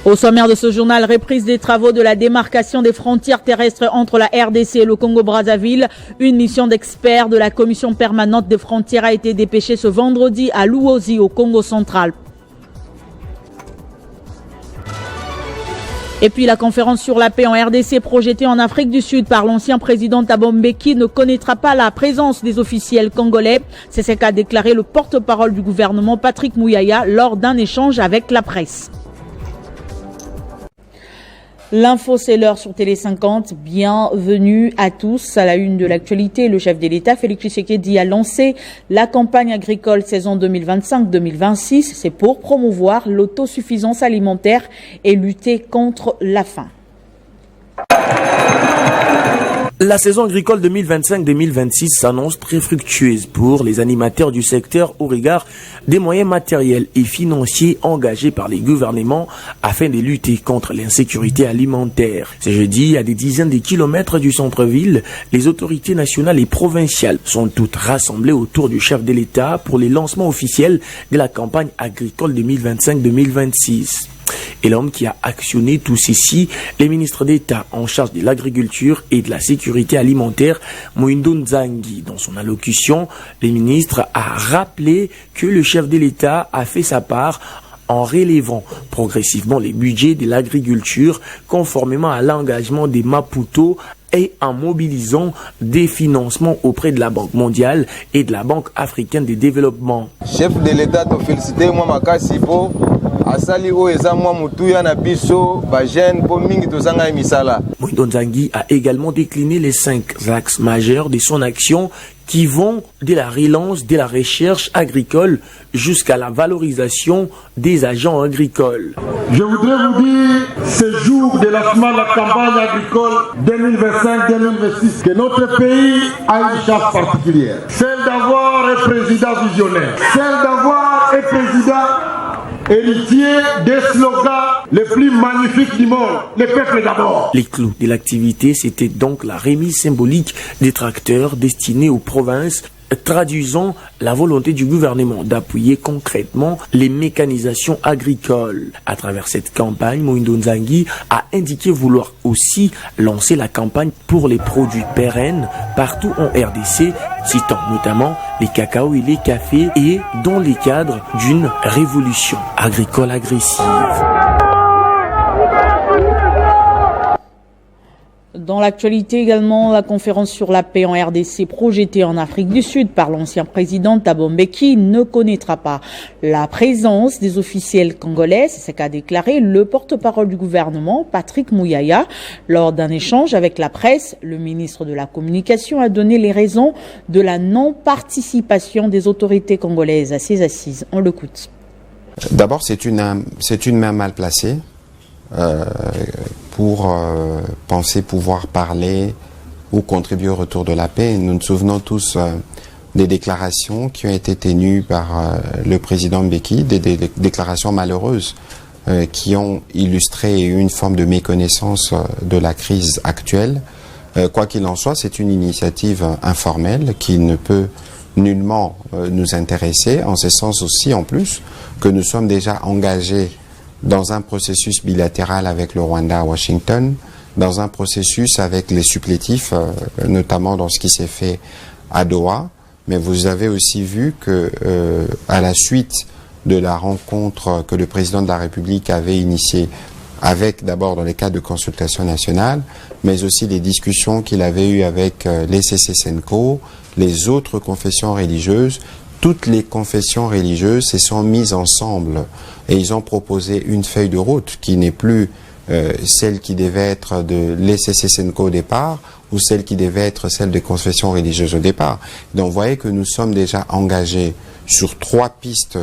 Au sommaire de ce journal, reprise des travaux de la démarcation des frontières terrestres entre la RDC et le Congo-Brazzaville. Une mission d'experts de la commission permanente des frontières a été dépêchée ce vendredi à Luozi, au Congo central. Et puis la conférence sur la paix en RDC projetée en Afrique du Sud par l'ancien président Thabo Mbeki ne connaîtra pas la présence des officiels congolais. C'est ce qu'a déclaré le porte-parole du gouvernement Patrick Mouyaya lors d'un échange avec la presse. L'info, c'est l'heure sur Télé 50. Bienvenue à tous. À la une de l'actualité, le chef de l'État, Félix Tshisekedi, a lancé la campagne agricole saison 2025-2026. C'est pour promouvoir l'autosuffisance alimentaire et lutter contre la faim. La saison agricole 2025-2026 s'annonce très fructueuse pour les animateurs du secteur au regard des moyens matériels et financiers engagés par les gouvernements afin de lutter contre l'insécurité alimentaire. Ce jeudi, à des dizaines de kilomètres du centre-ville, les autorités nationales et provinciales sont toutes rassemblées autour du chef de l'État pour les lancements officiels de la campagne agricole 2025-2026. Et l'homme qui a actionné tout ceci, les ministres d'État en charge de l'agriculture et de la sécurité alimentaire, Moindo Nzangi. Dans son allocution, le ministre a rappelé que le chef de l'État a fait sa part en relevant progressivement les budgets de l'agriculture conformément à l'engagement des Maputo et en mobilisant des financements auprès de la Banque mondiale et de la Banque africaine de développement. Chef de l'État, te féliciter, moi, makasi po. Asali o eza mwa mutuya na biso ba jeune po mingi tozanga misala. Moindo Nzangi a également décliné les 5 axes majeurs de son action qui vont de la relance de la recherche agricole jusqu'à la valorisation des agents agricoles. Je voudrais vous dire, ce jour de lancement de la campagne agricole 2025-2026, que notre pays a une chance particulière. Celle d'avoir un président visionnaire, celle d'avoir un président héritier des slogans les plus magnifiques du monde, le peuple d'abord. Les clous de l'activité, c'était donc la remise symbolique des tracteurs destinés aux provinces, traduisant la volonté du gouvernement d'appuyer concrètement les mécanisations agricoles. À travers cette campagne, Moindo Nzangi a indiqué vouloir aussi lancer la campagne pour les produits pérennes partout en RDC, citant notamment les cacao et les cafés, et dans les cadres d'une révolution agricole agressive. Dans l'actualité également, la conférence sur la paix en RDC projetée en Afrique du Sud par l'ancien président Thabo Mbeki ne connaîtra pas la présence des officiels congolais. C'est ce qu'a déclaré le porte-parole du gouvernement, Patrick Mouyaya. Lors d'un échange avec la presse, le ministre de la Communication a donné les raisons de la non-participation des autorités congolaises à ces assises. On l'écoute. D'abord, c'est une main mal placée. Pour penser pouvoir parler ou contribuer au retour de la paix. Nous nous souvenons tous des déclarations qui ont été tenues par le président Mbeki, des déclarations malheureuses qui ont illustré une forme de méconnaissance de la crise actuelle. Quoi qu'il en soit, c'est une initiative informelle qui ne peut nullement nous intéresser, en ce sens aussi en plus que nous sommes déjà engagés dans un processus bilatéral avec le Rwanda à Washington, dans un processus avec les supplétifs, notamment dans ce qui s'est fait à Doha. Mais vous avez aussi vu que, à la suite de la rencontre que le président de la République avait initiée, avec d'abord dans les cadres de consultation nationale, mais aussi les discussions qu'il avait eues avec les CC-SENCO, les autres confessions religieuses, toutes les confessions religieuses se sont mises ensemble et ils ont proposé une feuille de route qui n'est plus celle qui devait être de l'ECC-SENCO au départ ou celle qui devait être celle des confessions religieuses au départ. Donc vous voyez que nous sommes déjà engagés sur 3 pistes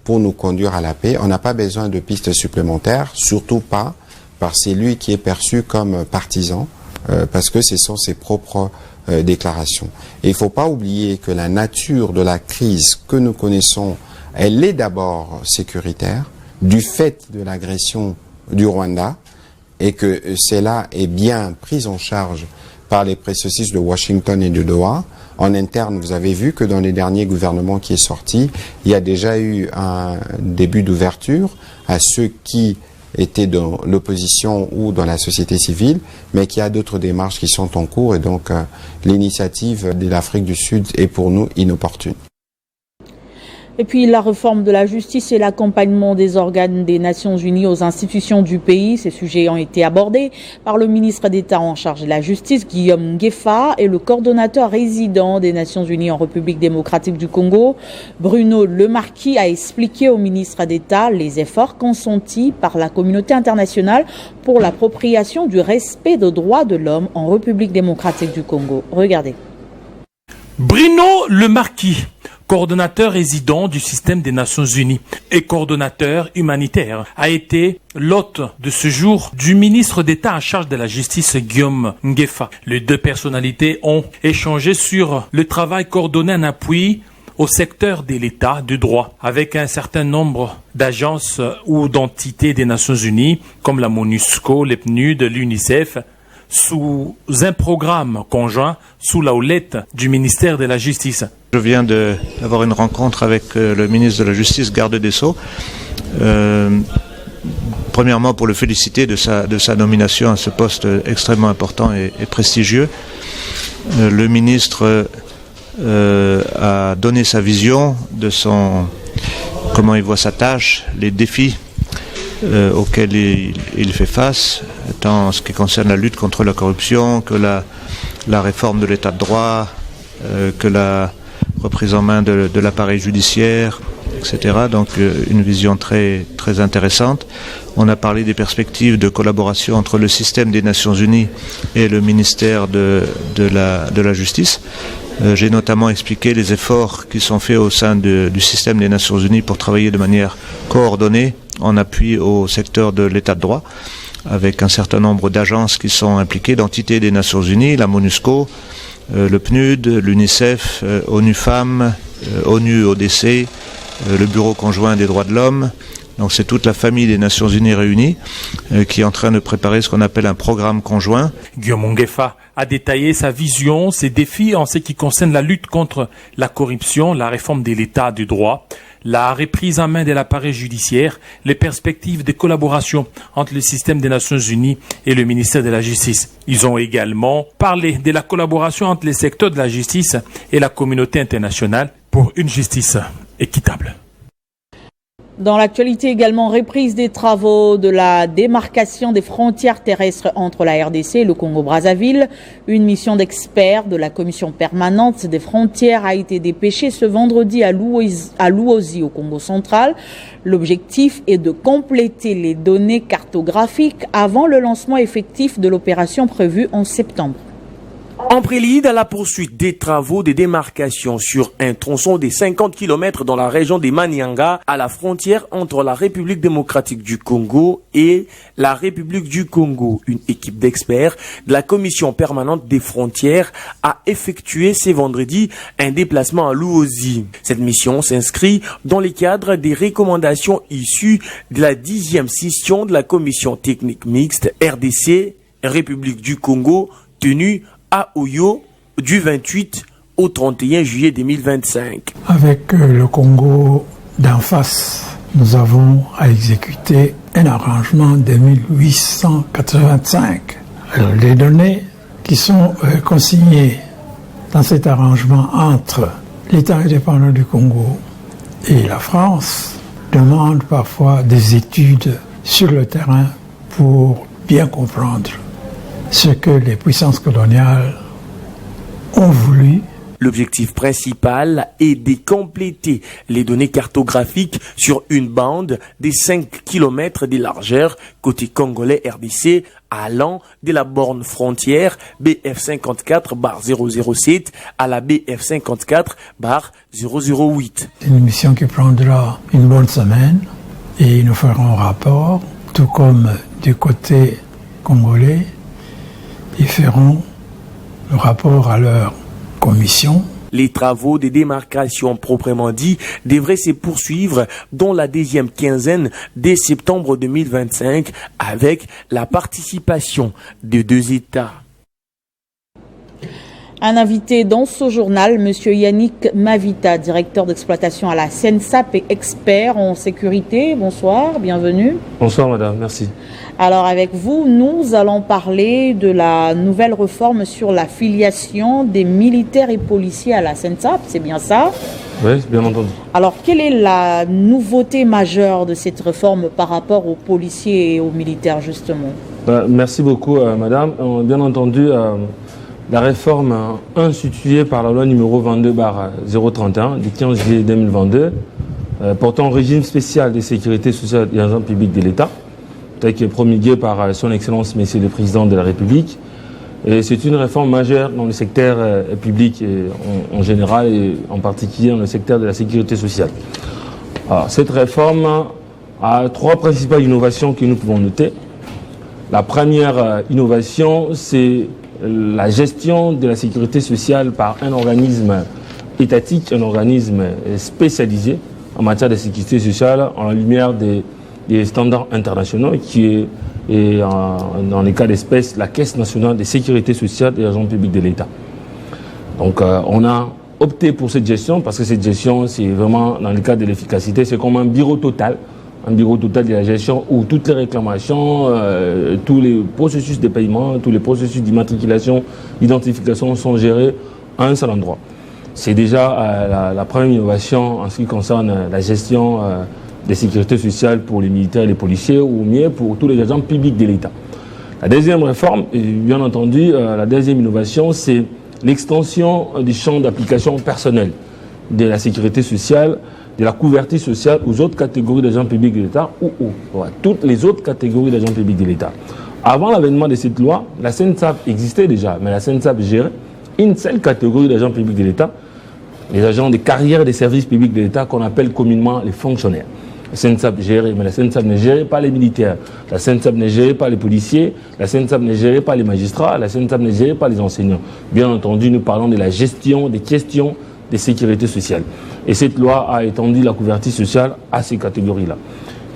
pour nous conduire à la paix. On n'a pas besoin de pistes supplémentaires, surtout pas par celui qui est perçu comme partisan, parce que ce sont ses propres déclarations. Et il ne faut pas oublier que la nature de la crise que nous connaissons, elle est d'abord sécuritaire, du fait de l'agression du Rwanda, et que cela est bien pris en charge par les processus de Washington et de Doha. En interne, vous avez vu que dans les derniers gouvernements qui est sorti, il y a déjà eu un début d'ouverture à ceux qui été dans l'opposition ou dans la société civile, mais qu'il y a d'autres démarches qui sont en cours et donc l'initiative de l'Afrique du Sud est pour nous inopportune. Et puis la réforme de la justice et l'accompagnement des organes des Nations Unies aux institutions du pays. Ces sujets ont été abordés par le ministre d'État en charge de la justice, Guillaume Ngefa, et le coordonnateur résident des Nations Unies en République démocratique du Congo, Bruno Lemarquis, a expliqué au ministre d'État les efforts consentis par la communauté internationale pour l'appropriation du respect des droits de l'homme en République démocratique du Congo. Regardez. Bruno Lemarquis, coordonnateur résident du système des Nations Unies et coordonnateur humanitaire, a été l'hôte de ce jour du ministre d'État en charge de la justice, Guillaume Ngefa. Les deux personnalités ont échangé sur le travail coordonné en appui au secteur de l'État de droit avec un certain nombre d'agences ou d'entités des Nations Unies comme la MONUSCO, le PNUD, l'UNICEF, sous un programme conjoint sous la houlette du ministère de la Justice. Je viens d'avoir une rencontre avec le ministre de la Justice, garde des Sceaux, premièrement pour le féliciter de sa nomination à ce poste extrêmement important et prestigieux. Le ministre a donné sa vision de comment il voit sa tâche, les défis auxquels il fait face, tant en ce qui concerne la lutte contre la corruption, que la réforme de l'état de droit, que la reprise en main de l'appareil judiciaire, etc. Donc une vision très, très intéressante. On a parlé des perspectives de collaboration entre le système des Nations Unies et le ministère de la Justice. J'ai notamment expliqué les efforts qui sont faits au sein du système des Nations Unies pour travailler de manière coordonnée en appui au secteur de l'état de droit, avec un certain nombre d'agences qui sont impliquées, d'entités des Nations Unies, la MONUSCO, le PNUD, l'UNICEF, ONU Femmes, ONU ODC, le Bureau conjoint des droits de l'homme. Donc c'est toute la famille des Nations Unies réunies qui est en train de préparer ce qu'on appelle un programme conjoint. Guillaume Ngefa a détaillé sa vision, ses défis en ce qui concerne la lutte contre la corruption, la réforme de l'état du droit, la reprise en main de l'appareil judiciaire, les perspectives de collaboration entre le système des Nations Unies et le ministère de la Justice. Ils ont également parlé de la collaboration entre les secteurs de la justice et la communauté internationale pour une justice équitable. Dans l'actualité également, reprise des travaux de la démarcation des frontières terrestres entre la RDC et le Congo-Brazzaville. Une mission d'experts de la commission permanente des frontières a été dépêchée ce vendredi à Luozi au Congo central. L'objectif est de compléter les données cartographiques avant le lancement effectif de l'opération prévue en septembre. En prélude à la poursuite des travaux de démarcation sur un tronçon de 50 km dans la région de Manianga, à la frontière entre la République démocratique du Congo et la République du Congo, une équipe d'experts de la commission permanente des frontières a effectué ce vendredi un déplacement à Luozi. Cette mission s'inscrit dans le cadre des recommandations issues de la 10e session de la commission technique mixte RDC, République du Congo, tenue à Oyo du 28 au 31 juillet 2025. Avec le Congo d'en face, nous avons à exécuter un arrangement de 1885. Alors, les données qui sont consignées dans cet arrangement entre l'État indépendant du Congo et la France demandent parfois des études sur le terrain pour bien comprendre ce que les puissances coloniales ont voulu. L'objectif principal est de compléter les données cartographiques sur une bande de 5 km de largeur côté congolais RDC allant de la borne frontière BF54-007 à la BF54-008. C'est une mission qui prendra une bonne semaine et nous ferons un rapport, tout comme du côté congolais. Ils feront le rapport à leur commission. Les travaux de démarcation proprement dit devraient se poursuivre dans la deuxième quinzaine de septembre 2025 avec la participation de 2 États. Un invité dans ce journal, M. Yannick Mavita, directeur d'exploitation à la SENSAP et expert en sécurité. Bonsoir, bienvenue. Bonsoir madame, merci. Alors avec vous, nous allons parler de la nouvelle réforme sur la filiation des militaires et policiers à la SENSAP, c'est bien ça? Oui, bien entendu. Alors quelle est la nouveauté majeure de cette réforme par rapport aux policiers et aux militaires justement? Merci beaucoup madame. Bien entendu, la réforme instituée par la loi numéro 22/031 du 15 juillet 2022 portant régime spécial de sécurité sociale et agents publics de l'État, qui est promulguée par son Excellence Monsieur le Président de la République. Et c'est une réforme majeure dans le secteur public en général et en particulier dans le secteur de la sécurité sociale. Alors, cette réforme a trois principales innovations que nous pouvons noter. La première innovation, c'est la gestion de la sécurité sociale par un organisme étatique, un organisme spécialisé en matière de sécurité sociale en la lumière des standards internationaux qui est, dans les cas d'espèce, la Caisse nationale de sécurité sociale et agents publics de l'État. Donc on a opté pour cette gestion parce que cette gestion, c'est vraiment, dans le cas de l'efficacité, c'est comme un bureau total de la gestion où toutes les réclamations, tous les processus de paiement, tous les processus d'immatriculation, d'identification sont gérés à un seul endroit. C'est déjà la première innovation en ce qui concerne la gestion des sécurités sociales pour les militaires et les policiers, ou mieux pour tous les agents publics de l'État. La deuxième réforme, et bien entendu, la deuxième innovation, c'est l'extension du champ d'application personnel de la sécurité sociale, de la couverture sociale aux autres catégories d'agents publics de l'État ou toutes les autres catégories d'agents publics de l'État. Avant l'avènement de cette loi, la SENSAP existait déjà, mais la SENSAP gérait une seule catégorie d'agents publics de l'État, les agents de carrière des services publics de l'État qu'on appelle communément les fonctionnaires. La SENSAP gérait, mais la SENSAP ne gérait pas les militaires, la SENSAP ne gérait pas les policiers, la SENSAP ne gérait pas les magistrats, la SENSAP ne gérait pas les enseignants. Bien entendu, nous parlons de la gestion des questions de sécurité sociale. Et cette loi a étendu la couverture sociale à ces catégories-là.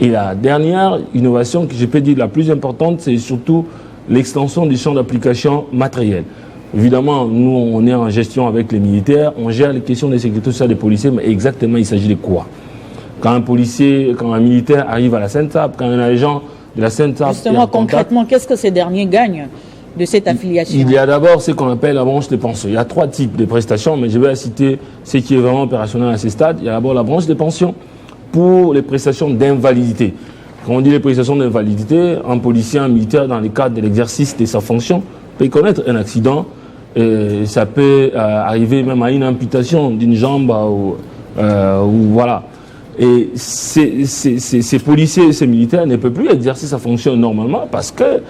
Et la dernière innovation que je peux dire la plus importante, c'est surtout l'extension du champ d'application matériel. Évidemment, nous, on est en gestion avec les militaires, on gère les questions de sécurité sociale des policiers, mais exactement, il s'agit de quoi? Quand un policier, quand un militaire arrive à la SENSAP, quand un agent de la SENSAP... Justement, concrètement, qu'est-ce que ces derniers gagnent de cette affiliation? Il y a d'abord ce qu'on appelle la branche de pension. Il y a trois types de prestations, mais je vais citer ce qui est vraiment opérationnel à ce stade. Il y a d'abord la branche de pension pour les prestations d'invalidité. Quand on dit les prestations d'invalidité, un policier, un militaire, dans le cadre de l'exercice de sa fonction, peut connaître un accident. Et ça peut arriver même à une amputation d'une jambe ou voilà. Et ces policiers et ces militaires ne peuvent plus exercer sa fonction normalement parce que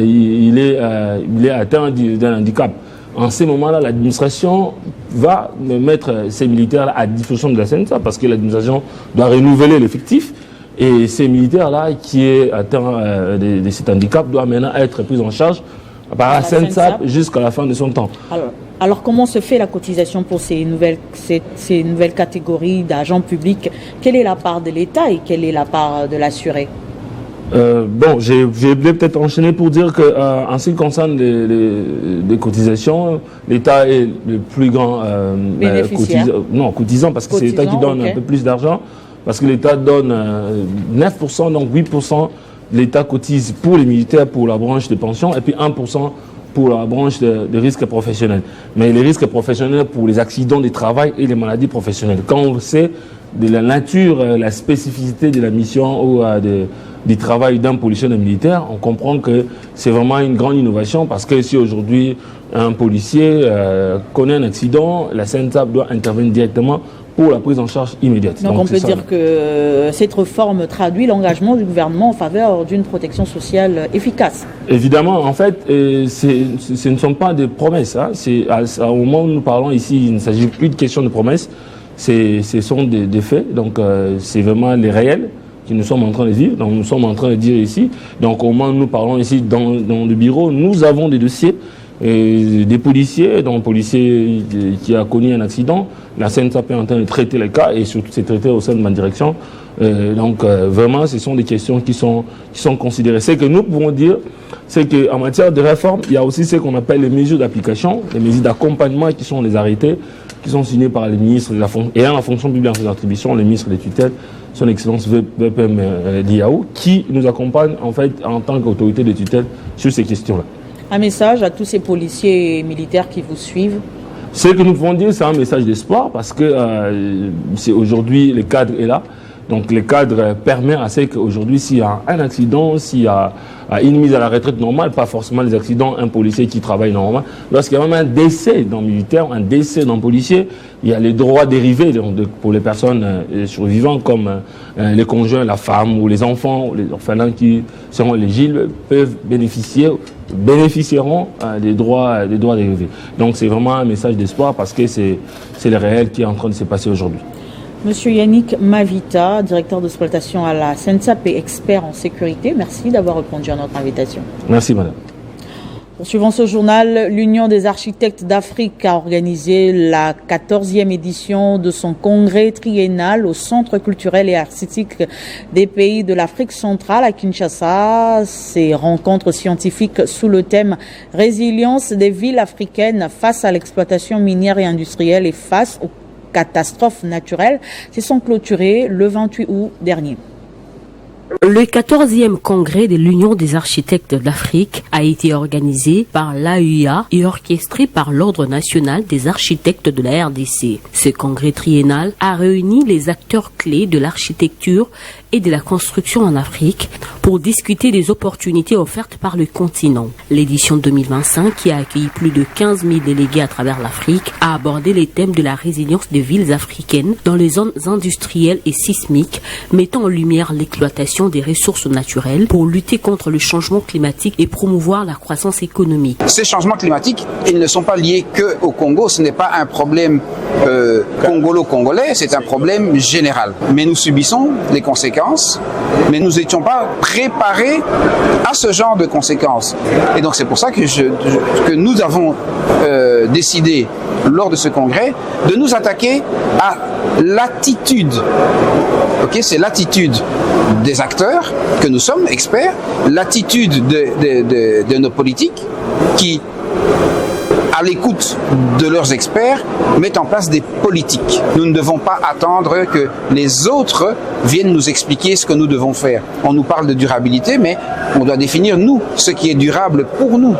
il est atteint d'un handicap. En ces moments-là, l'administration va mettre ces militaires à disposition de la SENSAP parce que l'administration doit renouveler l'effectif. Et ces militaires-là qui est atteint de cet handicap doivent maintenant être pris en charge par la SENSAP jusqu'à la fin de son temps. Alors comment se fait la cotisation pour ces nouvelles catégories d'agents publics? Quelle est la part de l'État et quelle est la part de l'assuré? Bon, j'ai peut-être enchaîné pour dire qu'en ce qui concerne les cotisations, l'État est le plus grand cotisant parce que c'est l'État qui donne un peu plus d'argent, parce que l'État donne 9%, donc 8%, l'État cotise pour les militaires, pour la branche de pension, et puis 1% pour la branche de risques professionnels. Mais les risques professionnels pour les accidents du travail et les maladies professionnelles. Quand on sait de la nature, la spécificité de la mission ou du travail d'un policier, d'un militaire, on comprend que c'est vraiment une grande innovation parce que si aujourd'hui un policier connaît un accident, la SENSAP doit intervenir directement pour la prise en charge immédiate. Donc on peut dire que cette réforme traduit l'engagement du gouvernement en faveur d'une protection sociale efficace. Évidemment, en fait, ce ne sont pas des promesses. Hein. Au moment où nous parlons ici, il ne s'agit plus de questions de promesses, ce sont des faits. Donc c'est vraiment les réels que nous sommes en train de vivre. Donc nous sommes en train de dire ici. Donc au moment où nous parlons ici dans le bureau, nous avons des dossiers des policiers, dont un policier qui a connu un accident. La CNSAP est en train de traiter les cas et surtout c'est traité au sein de ma direction. Donc vraiment, ce sont des questions qui sont considérées. Ce que nous pouvons dire, c'est qu'en matière de réforme, il y a aussi ce qu'on appelle les mesures d'application, les mesures d'accompagnement qui sont les arrêtés, qui sont signés par les ministres de la fonction publique en ses attributions, les ministres des tutelles, son Excellence VPM Diaou, qui nous accompagne en fait en tant qu'autorité de tutelle sur ces questions-là. Un message à tous ces policiers et militaires qui vous suivent. Ce que nous pouvons dire, c'est un message d'espoir parce que c'est aujourd'hui le cadre est là. Donc le cadre permet à ce qu'aujourd'hui, s'il y a un accident, s'il y a une mise à la retraite normale, pas forcément les accidents, un policier qui travaille normalement, lorsqu'il y a même un décès d'un militaire, un décès d'un policier, il y a les droits dérivés pour les personnes survivantes comme les conjoints, la femme ou les enfants, ou les orphelins qui seront éligibles bénéficieront des droits dérivés. Donc c'est vraiment un message d'espoir parce que c'est le réel qui est en train de se passer aujourd'hui. Monsieur Yannick Mavita, directeur d'exploitation à la CNSAP et expert en sécurité, merci d'avoir répondu à notre invitation. Merci madame. Poursuivant ce journal, l'Union des architectes d'Afrique a organisé la 14e édition de son congrès triennal au Centre culturel et artistique des pays de l'Afrique centrale à Kinshasa. Ces rencontres scientifiques sous le thème « Résilience des villes africaines face à l'exploitation minière et industrielle et face aux catastrophes naturelles » se sont clôturées le 28 août dernier. Le 14e congrès de l'Union des architectes d'Afrique a été organisé par l'AUIA et orchestré par l'Ordre national des architectes de la RDC. Ce congrès triennal a réuni les acteurs clés de l'architecture et de la construction en Afrique pour discuter des opportunités offertes par le continent. L'édition 2025, qui a accueilli plus de 15 000 délégués à travers l'Afrique, a abordé les thèmes de la résilience des villes africaines dans les zones industrielles et sismiques, mettant en lumière l'exploitation des ressources naturelles pour lutter contre le changement climatique et promouvoir la croissance économique. Ces changements climatiques, ils ne sont pas liés qu'au Congo. Ce n'est pas un problème congolo-congolais, c'est un problème général. Mais nous subissons les conséquences, mais nous n'étions pas préparés à ce genre de conséquences. Et donc c'est pour ça que nous avons décidé, lors de ce congrès, de nous attaquer à l'attitude. Okay, c'est l'attitude des acteurs, que nous sommes experts, l'attitude de nos politiques qui, à l'écoute de leurs experts, mettent en place des politiques. Nous ne devons pas attendre que les autres viennent nous expliquer ce que nous devons faire. On nous parle de durabilité, mais on doit définir, nous, ce qui est durable pour nous,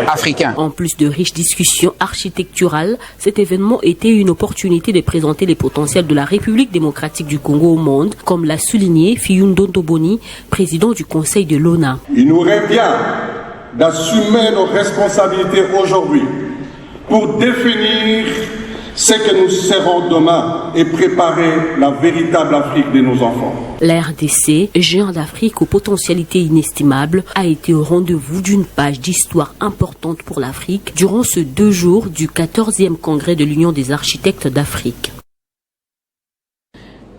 Africains. En plus de riches discussions architecturales, cet événement était une opportunité de présenter les potentiels de la République démocratique du Congo au monde, comme l'a souligné Fiyundo Ntoboni, président du Conseil de l'ONA. Il nous revient d'assumer nos responsabilités aujourd'hui pour définir ce que nous serons demain et préparer la véritable Afrique de nos enfants. La RDC, géant d'Afrique aux potentialités inestimables, a été au rendez-vous d'une page d'histoire importante pour l'Afrique durant ce 2 jours du 14e congrès de l'Union des architectes d'Afrique.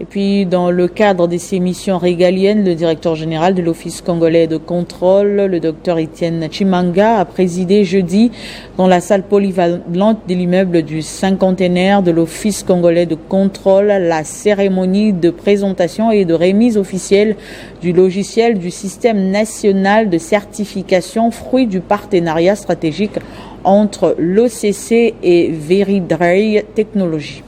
Et puis, dans le cadre de ces missions régaliennes, le directeur général de l'Office congolais de contrôle, le docteur Étienne Chimanga, a présidé jeudi dans la salle polyvalente de l'immeuble du cinquantenaire de l'Office congolais de contrôle la cérémonie de présentation et de remise officielle du logiciel du système national de certification, fruit du partenariat stratégique entre l'OCC et Veridrey Technologies.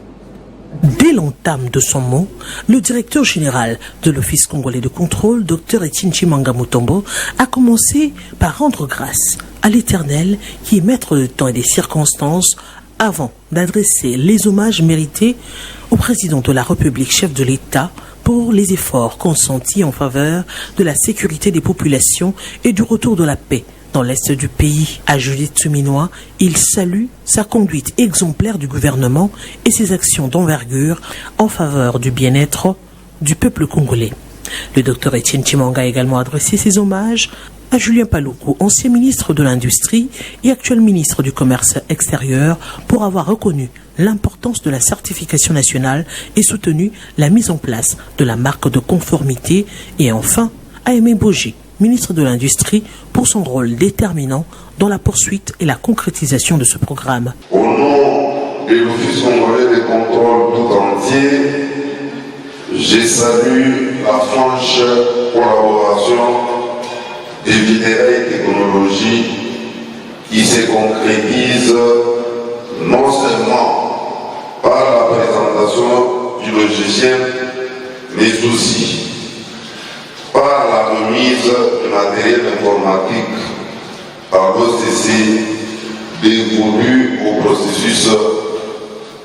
Dès l'entame de son mot, le directeur général de l'Office congolais de contrôle, Dr Etienne Chimanga Mutombo, a commencé par rendre grâce à l'Éternel qui est maître de temps et des circonstances avant d'adresser les hommages mérités au président de la République, chef de l'État, pour les efforts consentis en faveur de la sécurité des populations et du retour de la paix dans l'est du pays. À Judith Tsuminois, il salue sa conduite exemplaire du gouvernement et ses actions d'envergure en faveur du bien-être du peuple congolais. Le docteur Etienne Chimanga a également adressé ses hommages à Julien Paluku, ancien ministre de l'Industrie et actuel ministre du Commerce extérieur, pour avoir reconnu l'importance de la certification nationale et soutenu la mise en place de la marque de conformité, et enfin à Aimé Boji, ministre de l'Industrie, pour son rôle déterminant dans la poursuite et la concrétisation de ce programme. Au nom de l'Office congolais de contrôle tout entier, je salue la franche collaboration des Viderail Technologies qui se concrétise non seulement par la présentation du logiciel, mais aussi par la remise de matériel informatique par l'OCC dévolu au processus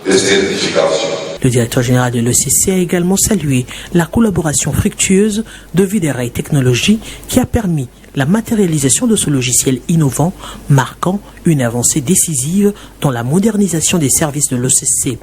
de certification. Le directeur général de l'OCC a également salué la collaboration fructueuse de Viderail Technologies qui a permis la matérialisation de ce logiciel innovant, marquant une avancée décisive dans la modernisation des services de l'OCC.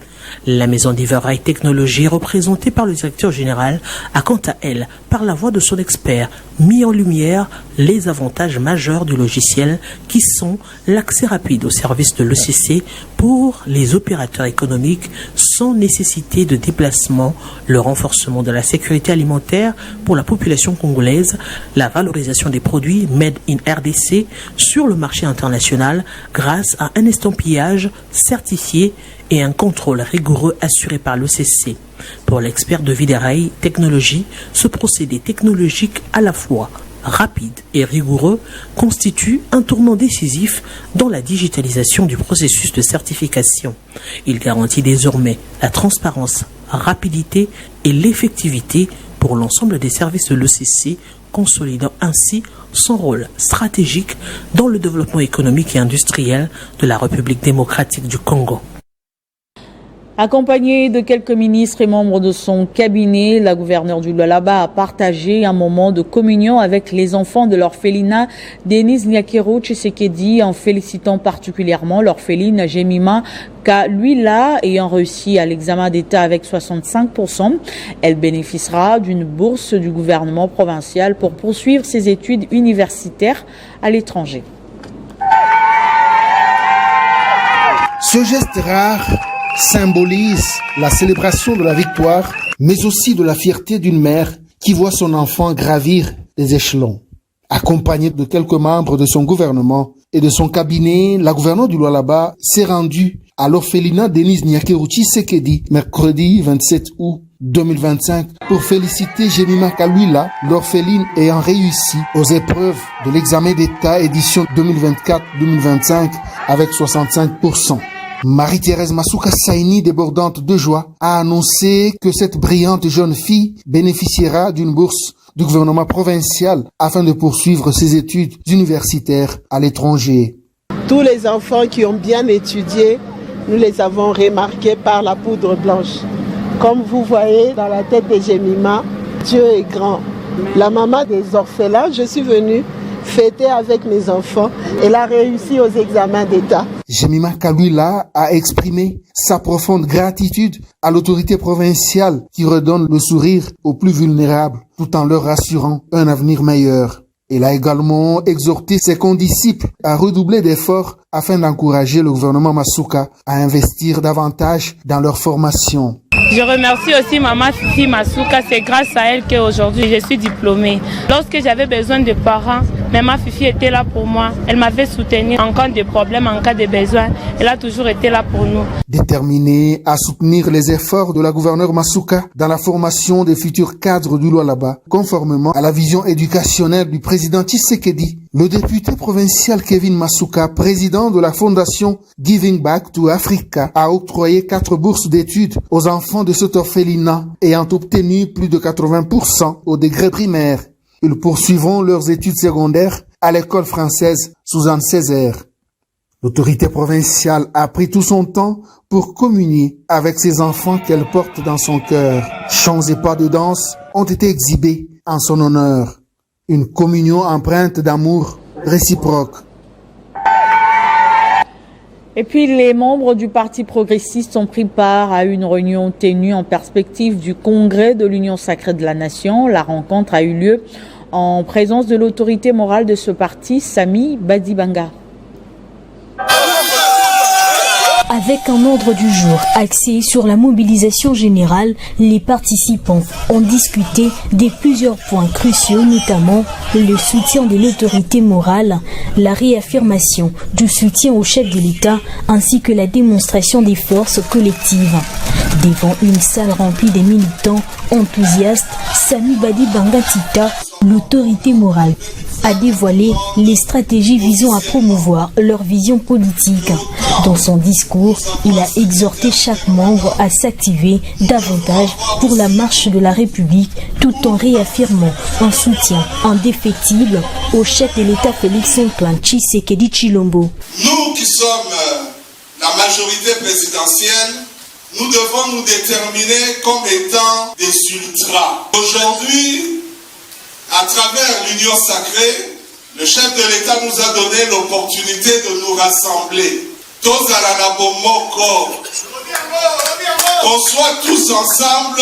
La maison Viderail Technologies, représentée par le directeur général, a quant à elle, par la voix de son expert, mis en lumière les avantages majeurs du logiciel qui sont l'accès rapide aux services de l'OCC pour les opérateurs économiques sans nécessité de déplacement, le renforcement de la sécurité alimentaire pour la population congolaise, la valorisation des produits made in RDC sur le marché international grâce à un estampillage certifié et un contrôle rigoureux assuré par l'OCC. Pour l'expert de Viderail Technologies, ce procédé technologique à la fois rapide et rigoureux constitue un tournant décisif dans la digitalisation du processus de certification. Il garantit désormais la transparence, rapidité et l'effectivité pour l'ensemble des services de l'OCC, consolidant ainsi son rôle stratégique dans le développement économique et industriel de la République démocratique du Congo. Accompagnée de quelques ministres et membres de son cabinet, la gouverneure du Lualaba a partagé un moment de communion avec les enfants de l'orphelinat Denise Nyakero Tshisekedi en félicitant particulièrement l'orpheline Jemima Kaluila ayant réussi à l'examen d'État avec 65%. Elle bénéficiera d'une bourse du gouvernement provincial pour poursuivre ses études universitaires à l'étranger. Ce geste rare symbolise la célébration de la victoire, mais aussi de la fierté d'une mère qui voit son enfant gravir les échelons. Accompagnée de quelques membres de son gouvernement et de son cabinet, la gouverneure du Lualaba s'est rendue à l'orphelinat Denise Nyakero Tshisekedi mercredi 27 août 2025 pour féliciter Jemima Kaluila, l'orpheline ayant réussi aux épreuves de l'examen d'État édition 2024-2025 avec 65%. Marie-Thérèse Masuka Saini, débordante de joie, a annoncé que cette brillante jeune fille bénéficiera d'une bourse du gouvernement provincial afin de poursuivre ses études universitaires à l'étranger. Tous les enfants qui ont bien étudié, nous les avons remarqués par la poudre blanche. Comme vous voyez dans la tête de Jemima, Dieu est grand. La maman des orphelins, je suis venue fêter avec mes enfants. Elle a réussi aux examens d'État. Jemima Kaluila a exprimé sa profonde gratitude à l'autorité provinciale qui redonne le sourire aux plus vulnérables tout en leur rassurant un avenir meilleur. Elle a également exhorté ses condisciples à redoubler d'efforts afin d'encourager le gouvernement Masuka à investir davantage dans leur formation. Je remercie aussi maman Fifi Masuka, c'est grâce à elle qu'aujourd'hui je suis diplômée. Lorsque j'avais besoin de parents, maman Fifi était là pour moi. Elle m'avait soutenue en cas de problème, en cas de besoin. Elle a toujours été là pour nous. Déterminée à soutenir les efforts de la gouverneure Masuka dans la formation des futurs cadres du Lualaba, conformément à la vision éducationnelle du président Tshisekedi, le député provincial Kevin Masuka, président de la fondation Giving Back to Africa, a octroyé 4 bourses d'études aux enfants de cet orphelinat ayant obtenu plus de 80% au degré primaire. Ils poursuivront leurs études secondaires à l'école française Suzanne Césaire. L'autorité provinciale a pris tout son temps pour communier avec ses enfants qu'elle porte dans son cœur. Chants et pas de danse ont été exhibés en son honneur. Une communion empreinte d'amour réciproque. Et puis les membres du Parti progressiste ont pris part à une réunion tenue en perspective du congrès de l'Union sacrée de la Nation. La rencontre a eu lieu en présence de l'autorité morale de ce parti, Sami Badibanga. Avec un ordre du jour axé sur la mobilisation générale, les participants ont discuté de plusieurs points cruciaux, notamment le soutien de l'autorité morale, la réaffirmation du soutien au chef de l'État ainsi que la démonstration des forces collectives. Devant une salle remplie de militants enthousiastes, Sami Badi Bangatita, l'autorité morale, a dévoilé les stratégies visant à promouvoir leur vision politique. Dans son discours, il a exhorté chaque membre à s'activer davantage pour la marche de la République tout en réaffirmant un soutien indéfectible au chef de l'État Félix-Antoine Tshisekedi Tshilombo. Nous qui sommes la majorité présidentielle, nous devons nous déterminer comme étant des ultras. Aujourd'hui, à travers l'Union sacrée, le chef de l'État nous a donné l'opportunité de nous rassembler. Tous à la Nabomoko, qu'on soit tous ensemble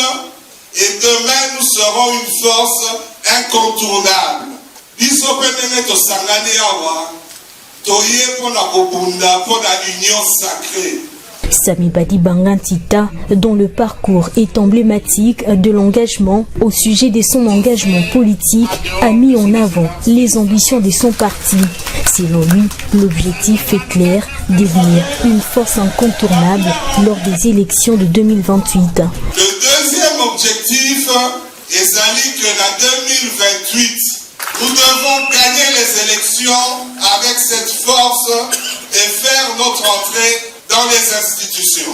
et demain nous serons une force incontournable. Biso penene to sangane awa, toye pona kobunda pona union sacrée. Sami Badi Bangatita, dont le parcours est emblématique de l'engagement au sujet de son engagement politique, a mis en avant les ambitions de son parti. Selon lui, l'objectif est clair, devenir une force incontournable lors des élections de 2028. Le deuxième objectif est que en 2028, nous devons gagner les élections avec cette force et faire notre entrée dans les institutions.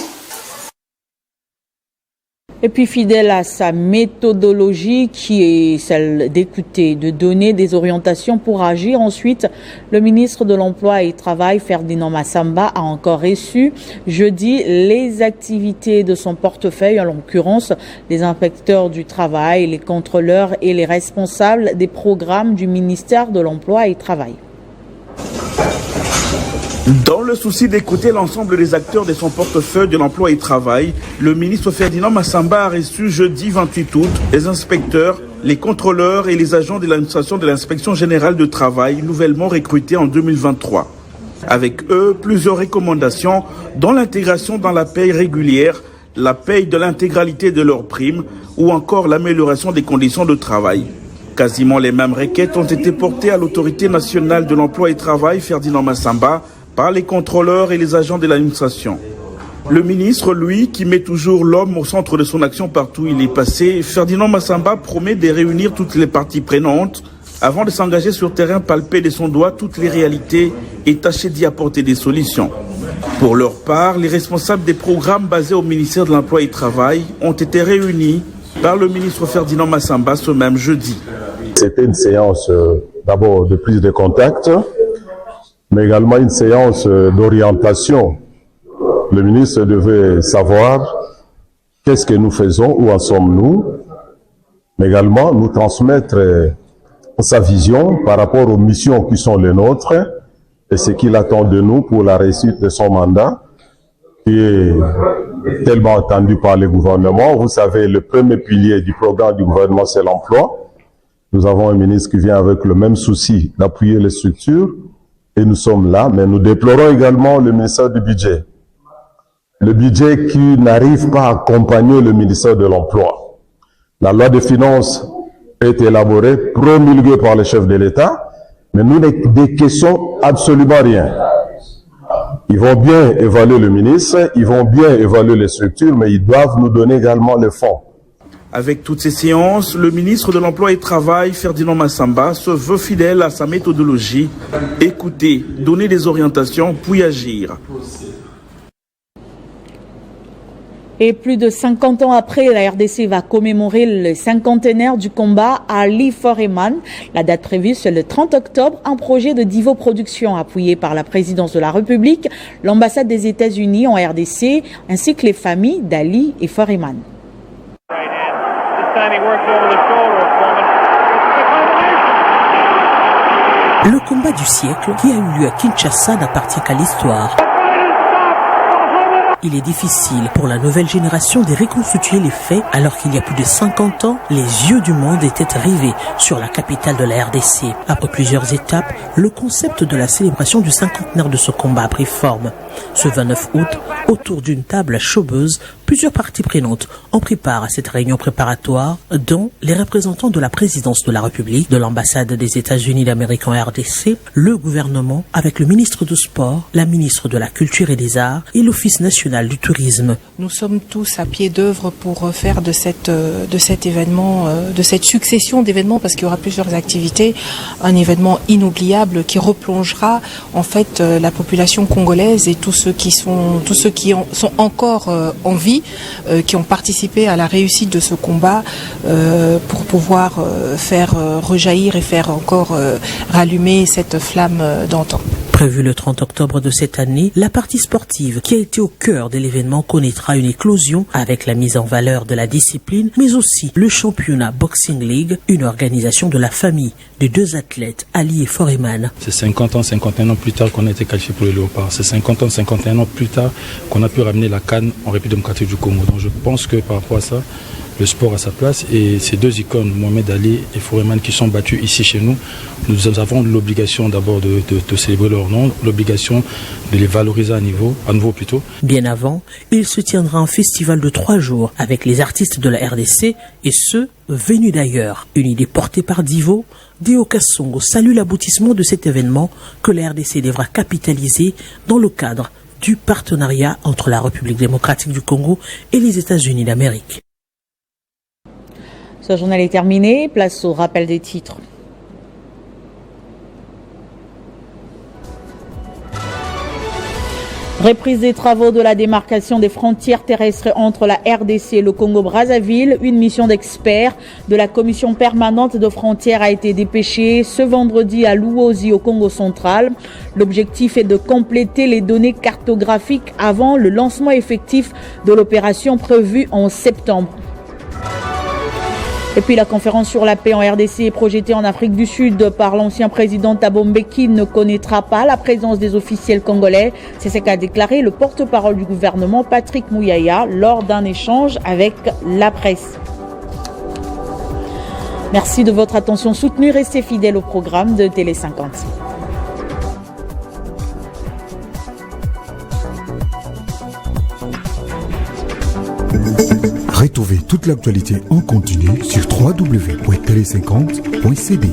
Et puis fidèle à sa méthodologie qui est celle d'écouter, de donner des orientations pour agir. Ensuite, le ministre de l'Emploi et du Travail, Ferdinand Massamba, a encore reçu jeudi les activités de son portefeuille, en l'occurrence les inspecteurs du travail, les contrôleurs et les responsables des programmes du ministère de l'Emploi et du Travail. Dans le souci d'écouter l'ensemble des acteurs de son portefeuille de l'emploi et du travail, le ministre Ferdinand Massamba a reçu jeudi 28 août les inspecteurs, les contrôleurs et les agents de l'administration de l'inspection générale de travail nouvellement recrutés en 2023. Avec eux, plusieurs recommandations dont l'intégration dans la paye régulière, la paye de l'intégralité de leurs primes ou encore l'amélioration des conditions de travail. Quasiment les mêmes requêtes ont été portées à l'autorité nationale de l'emploi et du travail, Ferdinand Massamba, par les contrôleurs et les agents de l'administration. Le ministre, lui, qui met toujours l'homme au centre de son action partout où il est passé, Ferdinand Massamba promet de réunir toutes les parties prenantes avant de s'engager sur terrain, palper de son doigt toutes les réalités et tâcher d'y apporter des solutions. Pour leur part, les responsables des programmes basés au ministère de l'Emploi et du Travail ont été réunis par le ministre Ferdinand Massamba ce même jeudi. C'était une séance d'abord de prise de contact, mais également une séance d'orientation. Le ministre devait savoir qu'est-ce que nous faisons, où en sommes-nous, mais également nous transmettre sa vision par rapport aux missions qui sont les nôtres et ce qu'il attend de nous pour la réussite de son mandat, qui est tellement attendu par le gouvernement. Vous savez, le premier pilier du programme du gouvernement, c'est l'emploi. Nous avons un ministre qui vient avec le même souci d'appuyer les structures. Et nous sommes là, mais nous déplorons également le ministère du Budget. Le budget qui n'arrive pas à accompagner le ministère de l'Emploi. La loi des finances est élaborée, promulguée par le chef de l'État, mais nous ne décaissons absolument rien. Ils vont bien évaluer le ministre, ils vont bien évaluer les structures, mais ils doivent nous donner également les fonds. Avec toutes ces séances, le ministre de l'Emploi et du Travail, Ferdinand Massamba, se veut fidèle à sa méthodologie, écouter, donner des orientations, puis agir. Et plus de 50 ans après, la RDC va commémorer le cinquantenaire du combat à Ali Foreman. La date prévue, c'est le 30 octobre. Un projet de Divo Production appuyé par la présidence de la République, l'ambassade des États-Unis en RDC, ainsi que les familles d'Ali et Foreman. Le combat du siècle qui a eu lieu à Kinshasa n'appartient qu'à l'histoire. Il est difficile pour la nouvelle génération de reconstituer les faits alors qu'il y a plus de 50 ans, les yeux du monde étaient rivés sur la capitale de la RDC. Après plusieurs étapes, le concept de la célébration du cinquantenaire de ce combat a pris forme. Ce 29 août, autour d'une table chaubeuse, plusieurs parties prenantes ont pris part à cette réunion préparatoire, dont les représentants de la présidence de la République, de l'ambassade des États-Unis d'Amérique en RDC, le gouvernement avec le ministre du Sport, la ministre de la Culture et des Arts et l'Office national du tourisme. Nous sommes tous à pied d'œuvre pour faire de cet événement, de cette succession d'événements, parce qu'il y aura plusieurs activités, un événement inoubliable qui replongera en fait la population congolaise et tous ceux qui sont encore en vie, qui ont participé à la réussite de ce combat pour pouvoir faire rejaillir et faire encore rallumer cette flamme d'antan. Prévu le 30 octobre de cette année, la partie sportive qui a été au cœur de l'événement connaîtra une éclosion avec la mise en valeur de la discipline, mais aussi le championnat Boxing League, une organisation de la famille de deux athlètes, Ali et Foreman. C'est 50 ans, 51 ans plus tard qu'on a été qualifié pour le Léopard. C'est 50 ans, 51 ans plus tard qu'on a pu ramener la CAN en République démocratique du Congo. Donc je pense que par rapport à ça, le sport a sa place et ces deux icônes, Mohamed Ali et Foreman, qui sont battus ici chez nous, nous avons l'obligation d'abord de célébrer leur nom, l'obligation de les valoriser à nouveau. Bien avant, il se tiendra un festival de 3 jours avec les artistes de la RDC et ceux venus d'ailleurs. Une idée portée par Divo, Dio Kassongo salue l'aboutissement de cet événement que la RDC devra capitaliser dans le cadre du partenariat entre la République démocratique du Congo et les États-Unis d'Amérique. Ce journal est terminé. Place au rappel des titres. Reprise des travaux de la démarcation des frontières terrestres entre la RDC et le Congo-Brazzaville. Une mission d'experts de la commission permanente de frontières a été dépêchée ce vendredi à Luozi au Congo central. L'objectif est de compléter les données cartographiques avant le lancement effectif de l'opération prévue en septembre. Et puis la conférence sur la paix en RDC est projetée en Afrique du Sud par l'ancien président Thabo Mbeki ne connaîtra pas la présence des officiels congolais. C'est ce qu'a déclaré le porte-parole du gouvernement Patrick Mouyaya lors d'un échange avec la presse. Merci de votre attention soutenue. Restez fidèles au programme de Télé 50. Retrouvez toute l'actualité en continu sur www.tele50.cd.